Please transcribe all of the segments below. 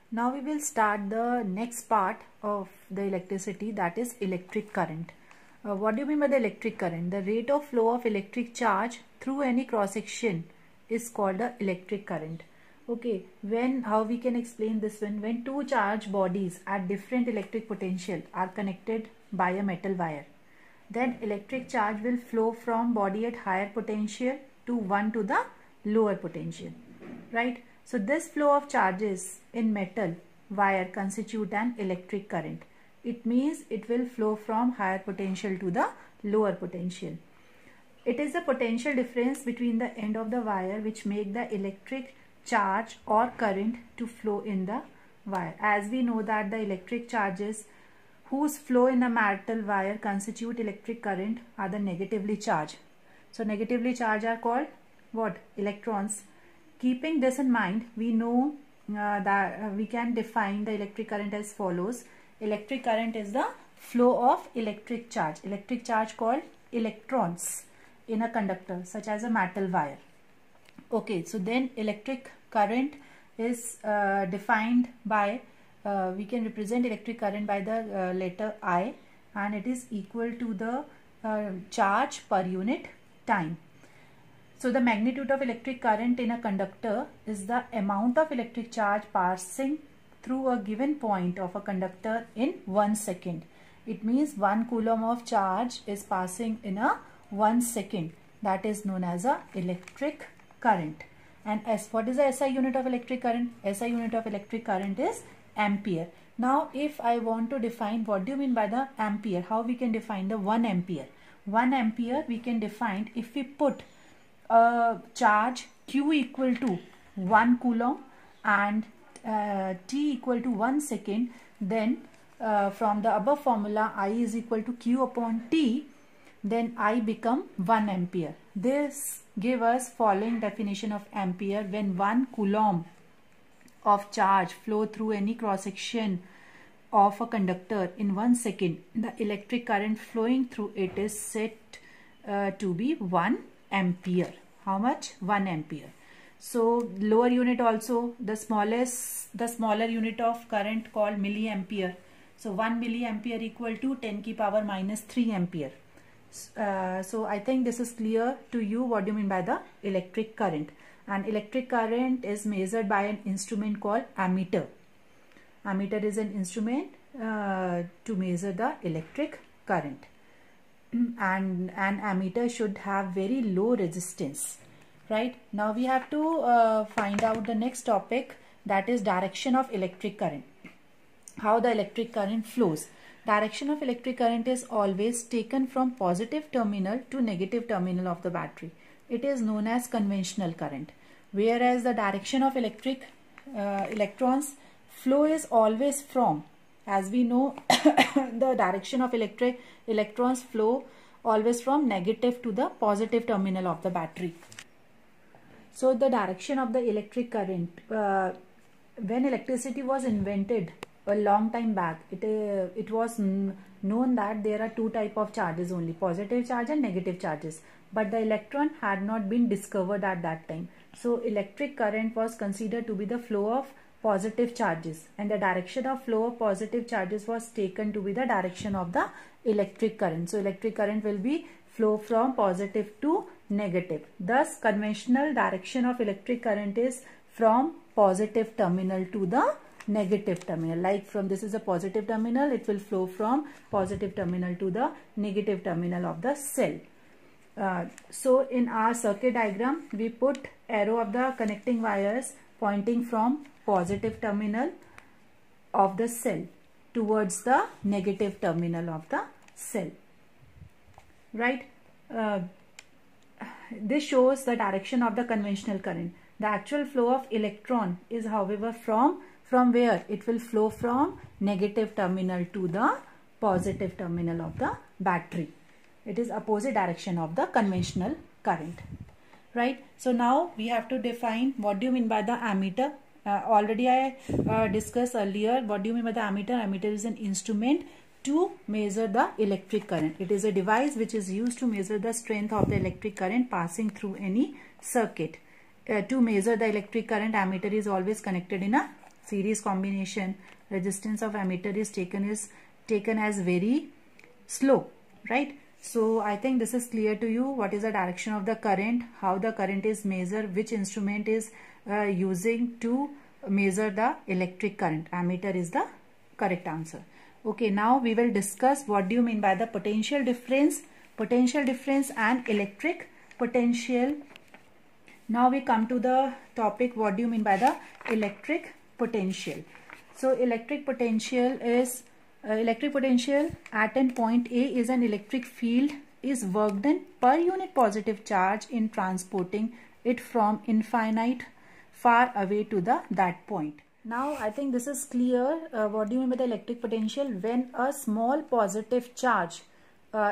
Now we will start the next part of the electricity, that is electric current. What do you mean by the electric current? The rate of flow of electric charge through any cross section is called the electric current. Okay, how we can explain this one? When two charged bodies at different electric potential are connected by a metal wire, then electric charge will flow from body at higher potential to one to the lower potential, right? So this flow of charges in metal wire constitute an electric current. It means it will flow from higher potential to the lower potential. It is the potential difference between the end of the wire which make the electric charge or current to flow in the wire. As we know that the electric charges whose flow in a metal wire constitute electric current are the negatively charged. So negatively charged are called what? Electrons. Keeping this in mind, we know that we can define the electric current as follows. Electric current is the flow of electric charge. Electric charge called electrons in a conductor such as a metal wire. Okay, so then electric current is defined by, we can represent electric current by the letter I, and it is equal to the charge per unit time. So the magnitude of electric current in a conductor is the amount of electric charge passing through a given point of a conductor in 1 second. It means 1 coulomb of charge is passing in a 1 second. That is known as a electric current. And what is the SI unit of electric current? SI unit of electric current is ampere. Now if I want to define what do you mean by the ampere, how we can define the 1 ampere? 1 ampere we can define if we put a charge Q equal to 1 coulomb and T equal to 1 second, then from the above formula I is equal to Q upon T, then I become 1 ampere. This gives us following definition of ampere: when 1 coulomb of charge flow through any cross section of a conductor in 1 second, the electric current flowing through it is said to be 1 ampere. How much? 1 ampere. So lower unit also, the smaller unit of current called milliampere. So 1 milliampere equal to 10 की power minus 3 ampere. So I think this is clear to you what do you mean by the electric current. And electric current is measured by an instrument called ammeter. Ammeter is an instrument to measure the electric current. And an ammeter should have very low resistance. Right, now we have to find out the next topic, that is direction of electric current. How the electric current flows. Direction of electric current is always taken from positive terminal to negative terminal of the battery. It is known as conventional current. Whereas the direction of electrons flow is always from, as we know, the direction of electrons flow always from negative to the positive terminal of the battery. So the direction of the electric current, when electricity was invented a long time back, it was known that there are two types of charges only, positive charge and negative charges. But the electron had not been discovered at that time. So electric current was considered to be the flow of positive charges, and the direction of flow of positive charges was taken to be the direction of the electric current. So electric current will be flow from positive to negative. Thus conventional direction of electric current is from positive terminal to the negative terminal. Like from this is a positive terminal, it will flow from positive terminal to the negative terminal of the cell. So in our circuit diagram we put arrow of the connecting wires pointing from positive terminal of the cell towards the negative terminal of the cell. Right, this shows the direction of the conventional current. The actual flow of electron is however from where? It will flow from negative terminal to the positive terminal of the battery. It is opposite direction of the conventional current. Right, so now we have to define what do you mean by the ammeter. Already I discussed earlier what do you mean by the ammeter. Ammeter is an instrument to measure the electric current. It is a device which is used to measure the strength of the electric current passing through any circuit. To measure the electric current, ammeter is always connected in a series combination, resistance of ammeter is taken as very slow, right? So I think this is clear to you. What is the direction of the current, how the current is measured, which instrument is using to measure the electric current. Ammeter is the correct answer. Okay, now we will discuss what do you mean by the potential difference and electric potential. Now we come to the topic, what do you mean by the electric potential. So electric potential at an point A is an electric field is work done per unit positive charge in transporting it from infinite far away to that point. Now I think this is clear. What do you mean by the electric potential? When a small positive charge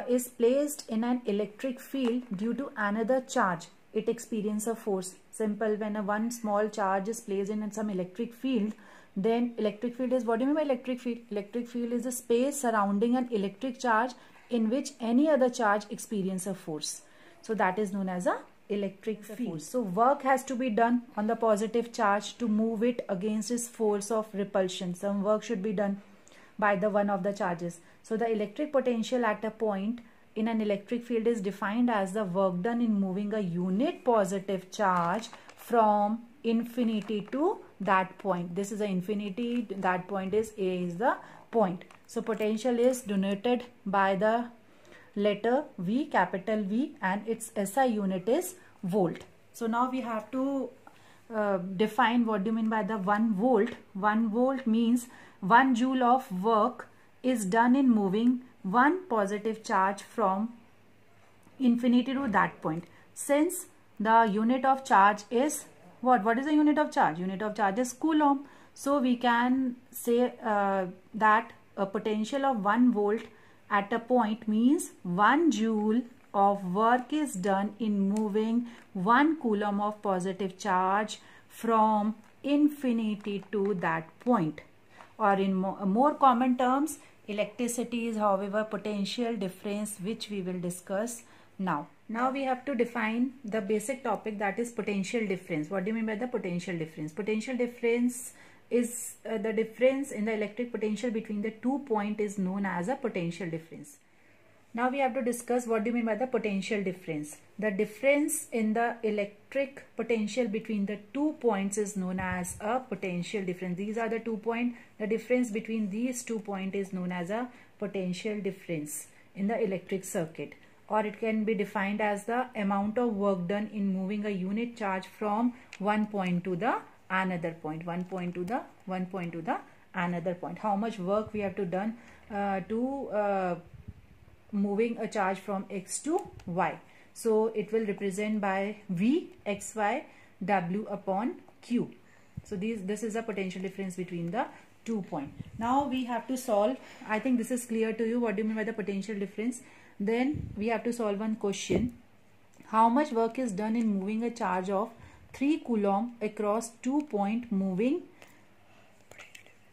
is placed in an electric field due to another charge, it experiences a force. Simple. When one small charge is placed in some electric field, then electric field is, what do you mean by electric field? Electric field is a space surrounding an electric charge in which any other charge experiences a force. So that is known as a electric field. So work has to be done on the positive charge to move it against its force of repulsion. Some work should be done by the one of the charges. So the electric potential at a point in an electric field is defined as the work done in moving a unit positive charge from infinity to that point. This is a infinity, that point is A is the point. So potential is denoted by the letter V, capital V, and its SI unit is volt. So now we have to define what do you mean by the 1 volt. 1 volt means 1 joule of work is done in moving one positive charge from infinity to that point. Since the unit of charge is what is the unit of charge? Unit of charge is coulomb. So we can say that a potential of 1 volt at a point means 1 joule of work is done in moving 1 coulomb of positive charge from infinity to that point. Or in more common terms, electricity is, however, potential difference, which we will discuss now. Now we have to define the basic topic, that is potential difference. What do you mean by the potential difference? Potential difference is the difference in the electric potential between the 2 points is known as a potential difference. Now we have to discuss what do you mean by the potential difference. The difference in the electric potential between the 2 points is known as a potential difference. These are the 2 points. The difference between these 2 points is known as a potential difference in the electric circuit. Or it can be defined as the amount of work done in moving a unit charge from one point to the another point. One point to the another point. How much work we have to done to moving a charge from X to Y. So it will represent by V, XY, W upon Q. So this is a potential difference between the 2 points. Now we have to solve. I think this is clear to you. What do you mean by the potential difference? Then we have to solve one question. How much work is done in moving a charge of 3 coulomb across 2 points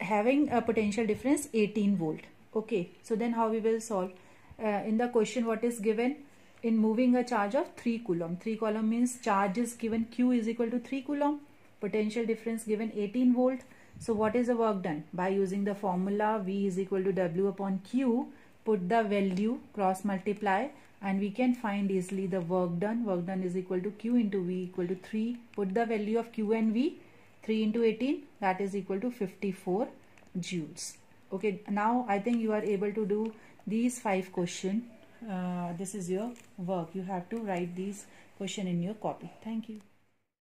having a potential difference 18 volt. Okay, so then how we will solve? In the question, what is given? In moving a charge of 3 coulomb. 3 coulomb means charge is given, Q is equal to 3 coulomb. Potential difference given 18 volt. So what is the work done? By using the formula V is equal to W upon Q, put the value, cross multiply, and we can find easily the work done. Work done is equal to Q into V equal to 3. Put the value of Q and V, 3 into 18, that is equal to 54 joules. Okay, now I think you are able to do these 5 questions. This is your work. You have to write these questions in your copy. Thank you.